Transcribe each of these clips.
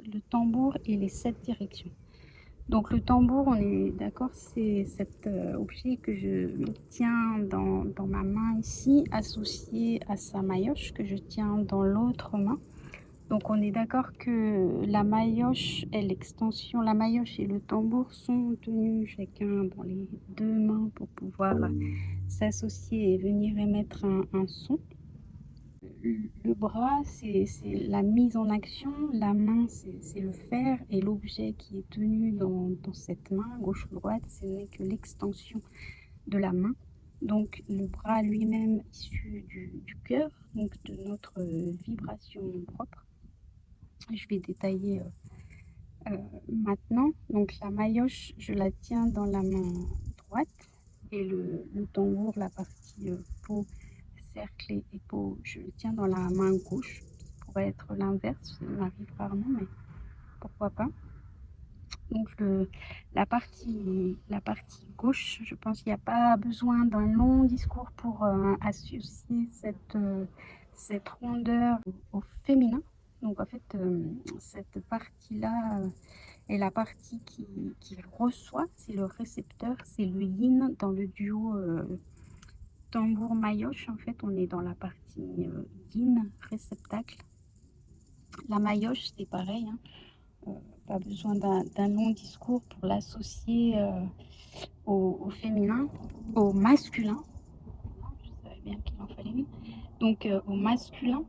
le tambour et les 7 directions. Donc le tambour, on est d'accord, c'est cet objet que je tiens dans ma main ici, associé à sa maillotche que je tiens dans l'autre main. Donc on est d'accord que la maillotche et l'extension, la maillotche et le tambour sont tenus chacun dans les deux mains pour pouvoir s'associer et venir émettre un son. Le bras, c'est la mise en action, la main, c'est le faire, et l'objet qui est tenu dans cette main, gauche ou droite, ce n'est que l'extension de la main. Donc le bras lui-même issu du cœur, donc de notre vibration propre. Je vais détailler maintenant. Donc la maillotche, je la tiens dans la main droite, et le tambour, la partie peau, cercle et peau, je le tiens dans la main gauche. Ça pourrait être l'inverse, ça m'arrive rarement, mais pourquoi pas. Donc la partie gauche, je pense qu'il n'y a pas besoin d'un long discours pour associer cette rondeur au féminin. Donc en fait, cette partie-là est la partie qui reçoit, c'est le récepteur, c'est le yin dans le duo tambour-maillotche. En fait, on est dans la partie yin, réceptacle. La maillotche, c'est pareil, hein. Pas besoin d'un long discours pour l'associer au féminin, au masculin. Je savais bien qu'il en fallait une. Donc au masculin,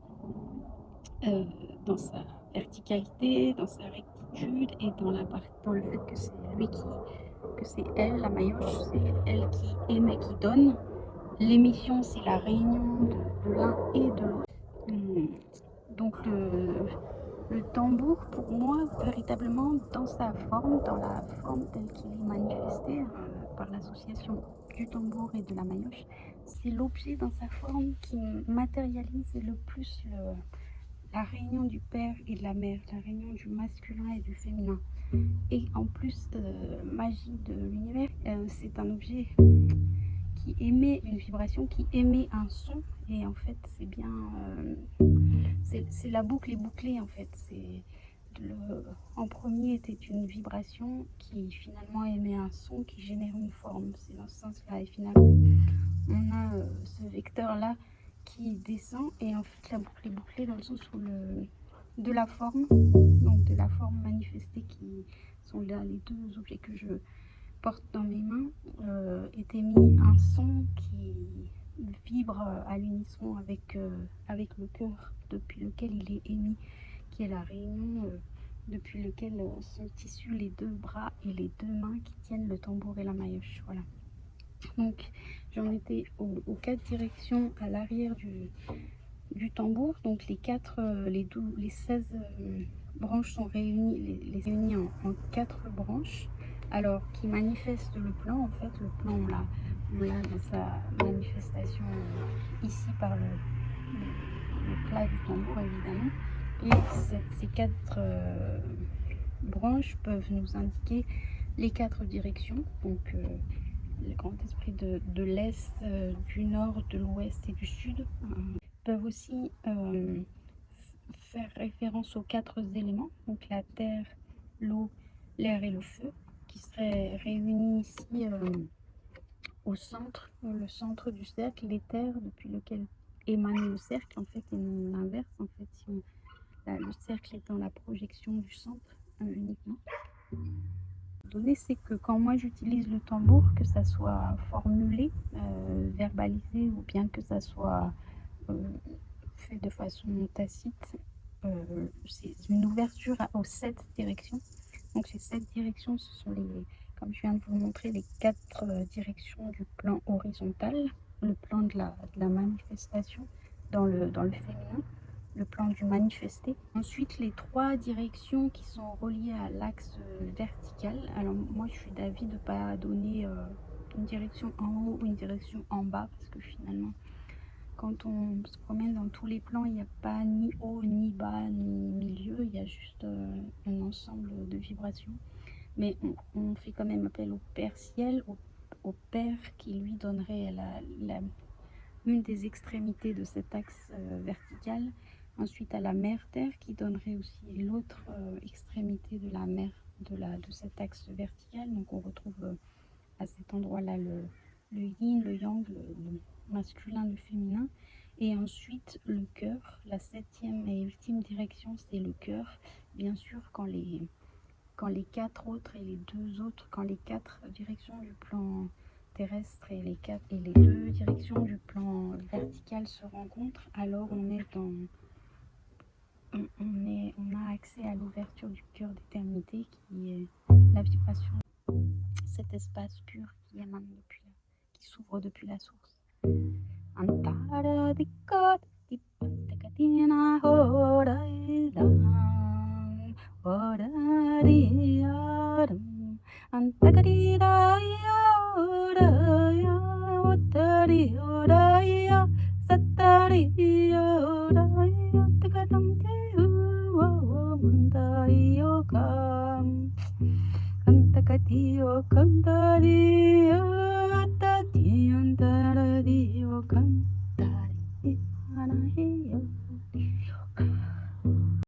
dans sa verticalité, dans sa rectitude, et dans le fait que c'est que c'est elle, la maillotche, c'est elle qui émet, qui donne. L'émission, c'est la réunion de l'un et de l'autre. Donc le tambour, pour moi, véritablement, dans sa forme, dans la forme telle qu'il est manifesté par l'association du tambour et de la maillotche, c'est l'objet dans sa forme qui matérialise le plus la réunion du père et de la mère, la réunion du masculin et du féminin. Et en plus, magie de l'univers, c'est un objet qui émet une vibration, qui émet un son, et en fait c'est bien, c'est la boucle est bouclée en fait. En premier était une vibration qui finalement émet un son qui génère une forme, c'est dans ce sens là, et finalement on a ce vecteur là qui descend, et en fait la boucle est bouclée dans le sens où de la forme, donc de la forme manifestée, qui sont là les deux objets que je porte dans mes mains, est émis un son qui vibre à l'unisson avec le cœur depuis lequel il est émis, qui est la réunion depuis lequel sont issus les deux bras et les deux mains qui tiennent le tambour et la maillotche. Voilà. Donc j'en étais aux 4 directions à l'arrière du tambour. Donc les 16 branches sont réunies, les réunies en 4 branches, alors qui manifestent le plan. En fait, le plan, on l'a dans sa manifestation ici par le plat du tambour, évidemment. Et ces 4 branches peuvent nous indiquer les 4 directions. Donc le grand esprit de l'Est, du Nord, de l'Ouest et du Sud peuvent aussi faire référence aux 4 éléments, donc la terre, l'eau, l'air et le feu, qui seraient réunis ici au centre, le centre du cercle, l'éther depuis lequel émane le cercle, en fait, et non l'inverse. En fait, si le cercle étant la projection du centre uniquement. Donné, c'est que quand moi j'utilise le tambour, que ça soit formulé, verbalisé, ou bien que ça soit fait de façon tacite, c'est une ouverture aux 7 directions. Donc ces 7 directions, ce sont comme je viens de vous le montrer, les 4 directions du plan horizontal, le plan de la manifestation dans le féminin, le plan du manifesté. Ensuite, les 3 directions qui sont reliées à l'axe vertical. Alors moi, je suis d'avis de ne pas donner une direction en haut ou une direction en bas, parce que finalement, quand on se promène dans tous les plans, il n'y a pas ni haut, ni bas, ni milieu, il y a juste un ensemble de vibrations. Mais on fait quand même appel au Père Ciel, au Père qui lui donnerait une des extrémités de cet axe vertical, Ensuite, à la mer Terre qui donnerait aussi l'autre extrémité de la mer, de cet axe vertical. Donc on retrouve à cet endroit-là le yin, le yang, le masculin, le féminin. Et ensuite, le cœur, la septième et ultime direction, c'est le cœur. Bien sûr, quand les quatre autres et les deux autres, quand les quatre directions du plan terrestre et les deux directions du plan vertical se rencontrent, alors on a accès à l'ouverture du cœur d'éternité qui est la vibration, cet espace pur qui émane qui s'ouvre depuis la source. Kantakadio kantadio tatian taradio kantari anaheyo